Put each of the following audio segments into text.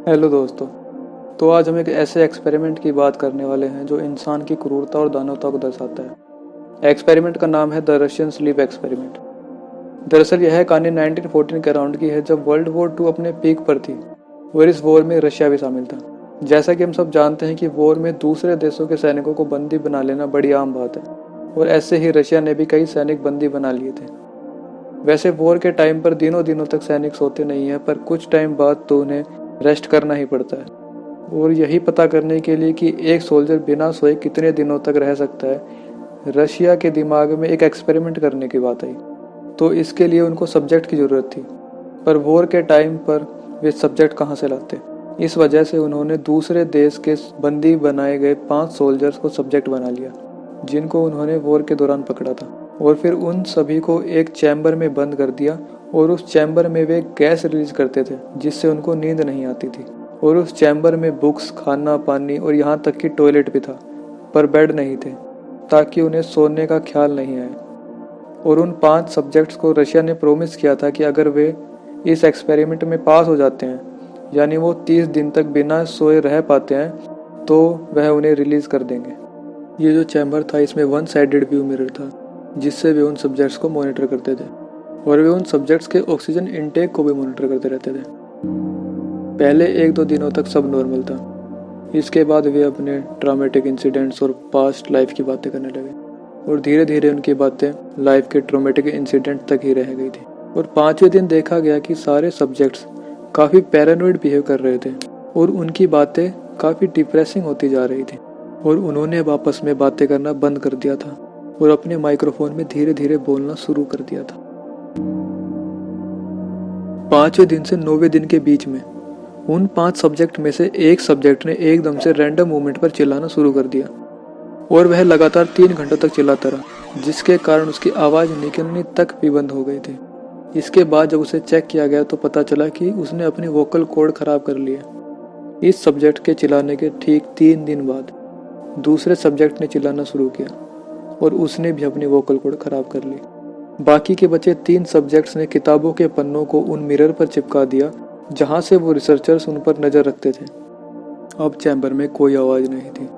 Hello दोस्तों। तो आज हम एक ऐसे एक्सपेरिमेंट की बात करने वाले हैं जो इंसान की क्रूरता और दानवता को दर्शाता है। एक्सपेरिमेंट का नाम है द रशियन स्लीप एक्सपेरिमेंट। दरअसल यह कहानी 1914 के अराउंड की है, जब वर्ल्ड वॉर 2 अपने पीक पर थी और इस वॉर में रशिया भी शामिल था। जैसा कि हम सब जानते हैं कि वॉर में दूसरे देशों के सैनिकों को बंदी बना लेना बड़ी आम बात है, और ऐसे ही रशिया ने भी कई सैनिक बंदी बना लिए थे। वैसे वॉर के टाइम पर दिनों दिनों तक सैनिक सोते नहीं हैं, पर कुछ टाइम बाद तो उन्हें रेस्ट करना ही पड़ता है। और यही पता करने के लिए कि एक सोल्जर बिना सोए कितने दिनों तक रह सकता है, रशिया के दिमाग में एक एक्सपेरिमेंट करने की बात आई। तो इसके लिए उनको सब्जेक्ट की ज़रूरत थी, पर वॉर के टाइम पर वे सब्जेक्ट कहाँ से लाते। इस वजह से उन्होंने दूसरे देश के बंदी बनाए गए 5 सोल्जर्स को सब्जेक्ट बना लिया, जिनको उन्होंने वॉर के दौरान पकड़ा था। और फिर उन सभी को एक चैम्बर में बंद कर दिया, और उस चैम्बर में वे गैस रिलीज करते थे जिससे उनको नींद नहीं आती थी। और उस चैम्बर में बुक्स, खाना, पानी और यहाँ तक कि टॉयलेट भी था, पर बेड नहीं थे, ताकि उन्हें सोने का ख्याल नहीं आए। और उन 5 सब्जेक्ट्स को रशिया ने प्रोमिस किया था कि अगर वे इस एक्सपेरिमेंट में पास हो जाते हैं, यानी वो 30 दिन तक बिना सोए रह पाते हैं, तो वह उन्हें रिलीज कर देंगे। ये जो चैम्बर था, इसमें 1 साइडेड व्यू मिरर था, जिससे वे उन सब्जेक्ट्स को मॉनिटर करते थे, और वे उन सब्जेक्ट्स के ऑक्सीजन इनटेक को भी मॉनिटर करते रहते थे। पहले 1-2 दिनों तक सब नॉर्मल था। इसके बाद वे अपने ट्रॉमेटिक इंसिडेंट्स और पास्ट लाइफ की बातें करने लगे, और धीरे धीरे उनकी बातें लाइफ के ट्रॉमेटिक इंसिडेंट तक ही रह गई थी। और 5वें दिन देखा गया कि सारे सब्जेक्ट्स काफ़ी पैरानॉइड बिहेव कर रहे थे, और उनकी बातें काफ़ी डिप्रेसिंग होती जा रही थी। और उन्होंने अब आपस में बातें करना बंद कर दिया था और अपने माइक्रोफोन में धीरे धीरे बोलना शुरू कर दिया था। 5वें दिन से 9वें दिन के बीच में उन 5 सब्जेक्ट में से एक सब्जेक्ट ने एकदम से रैंडम मूवमेंट पर चिल्लाना शुरू कर दिया, और वह लगातार 3 घंटों तक चिल्लाता रहा, जिसके कारण उसकी आवाज़ निकलनी तक भी बंद हो गई थी। इसके बाद जब उसे चेक किया गया तो पता चला कि उसने अपनी वोकल कॉर्ड खराब कर लिया। इस सब्जेक्ट के चिल्लाने के ठीक 3 दिन बाद दूसरे सब्जेक्ट ने चिल्लाना शुरू किया, और उसने भी अपनी वोकल कॉर्ड खराब कर ली। बाकी के बचे 3 सब्जेक्ट्स ने किताबों के पन्नों को उन मिरर पर चिपका दिया, जहां से वो रिसर्चर्स उन पर नज़र रखते थे। अब चैम्बर में कोई आवाज़ नहीं थी,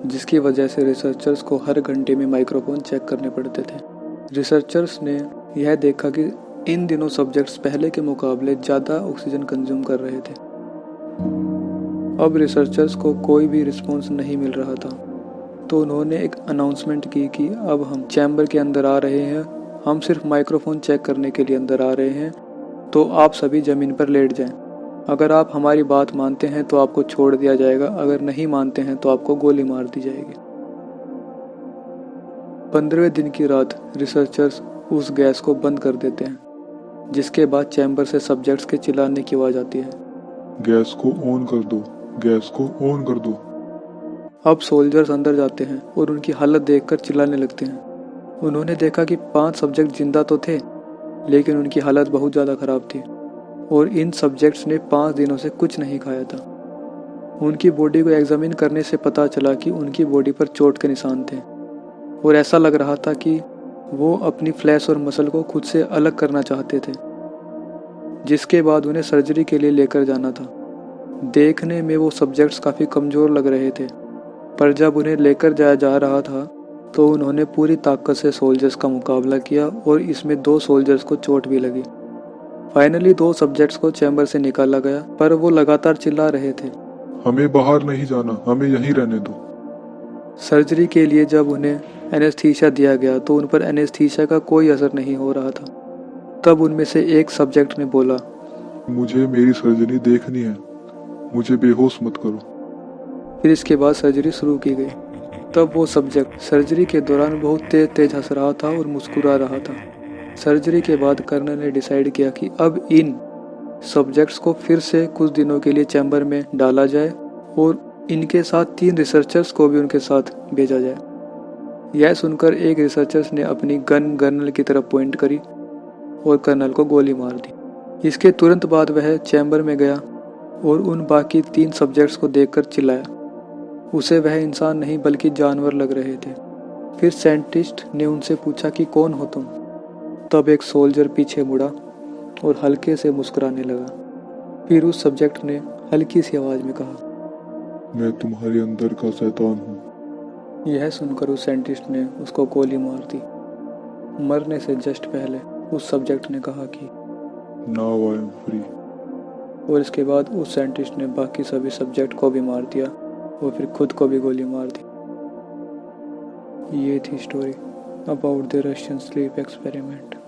जिसकी वजह से रिसर्चर्स को हर घंटे में माइक्रोफोन चेक करने पड़ते थे। रिसर्चर्स ने यह देखा कि इन दिनों सब्जेक्ट्स पहले के मुकाबले ज़्यादा ऑक्सीजन कंज्यूम कर रहे थे। अब रिसर्चर्स को कोई भी रिस्पॉन्स नहीं मिल रहा था, तो उन्होंने एक अनाउंसमेंट की कि अब हम चैम्बर के अंदर आ रहे हैं, हम सिर्फ माइक्रोफोन चेक करने के लिए अंदर आ रहे हैं, तो आप सभी ज़मीन पर लेट जाएं। अगर आप हमारी बात मानते हैं तो आपको छोड़ दिया जाएगा, अगर नहीं मानते हैं तो आपको गोली मार दी जाएगी। 15वें दिन की रात रिसर्चर्स उस गैस को बंद कर देते हैं, जिसके बाद चैम्बर से सब्जेक्ट्स के चिल्लाने की आवाज़ आती है, गैस को ऑन कर दो, गैस को ऑन कर दो। अब सोल्जर्स अंदर जाते हैं और उनकी हालत देखकर चिल्लाने लगते हैं। उन्होंने देखा कि 5 सब्जेक्ट जिंदा तो थे, लेकिन उनकी हालत बहुत ज़्यादा ख़राब थी, और इन सब्जेक्ट्स ने 5 दिनों से कुछ नहीं खाया था। उनकी बॉडी को एग्जामिन करने से पता चला कि उनकी बॉडी पर चोट के निशान थे, और ऐसा लग रहा था कि वो अपनी फ्लैश और मसल को खुद से अलग करना चाहते थे, जिसके बाद उन्हें सर्जरी के लिए लेकर जाना था। देखने में वो सब्जेक्ट्स काफ़ी कमज़ोर लग रहे थे, पर जब उन्हें लेकर जाया जा रहा था तो उन्होंने पूरी ताकत से सोल्जर्स का मुकाबला किया, और इसमें 2 सोल्जर्स को चोट भी लगी। फाइनली 2 सब्जेक्ट्स को चैम्बर से निकाला गया, पर वो लगातार चिल्ला रहे थे, हमें बाहर नहीं जाना, हमें यहीं रहने दो। सर्जरी के लिए जब उन्हें एनेस्थीसिया दिया गया तो उन पर एनेस्थीसिया का कोई असर नहीं हो रहा था। तब उनमें से एक सब्जेक्ट ने बोला, मुझे मेरी सर्जरी देखनी है, मुझे बेहोश मत करो। फिर इसके बाद सर्जरी शुरू की गई। तब वो सब्जेक्ट सर्जरी के दौरान बहुत तेज तेज हंस रहा था और मुस्कुरा रहा था। सर्जरी के बाद कर्नल ने डिसाइड किया कि अब इन सब्जेक्ट्स को फिर से कुछ दिनों के लिए चैम्बर में डाला जाए, और इनके साथ 3 रिसर्चर्स को भी उनके साथ भेजा जाए। यह सुनकर एक रिसर्चर्स ने अपनी गन कर्नल की तरफ पॉइंट करी और कर्नल को गोली मार दी। इसके तुरंत बाद वह चैम्बर में गया और उन बाकी 3 सब्जेक्ट्स को देखकर चिल्लाया। उसे वह इंसान नहीं बल्कि जानवर लग रहे थे। फिर साइंटिस्ट ने उनसे पूछा कि कौन हो तुम। तब एक सोल्जर पीछे मुड़ा और हल्के से मुस्कुराने लगा। फिर उस सब्जेक्ट ने हल्की सी आवाज में कहा। मैं तुम्हारे अंदर का शैतान हूँ। यह सुनकर उस साइंटिस्ट ने उसको गोली मार दी। मरने से जस्ट पहले उस सब्जेक्ट ने कहा कि नाउ आई एम फ्री। और इसके बाद उस साइंटिस्ट ने बाकी सभी सब्जेक्ट को भी मार दिया और फिर खुद को भी गोली मार दी। ये थी story about the Russian sleep experiment.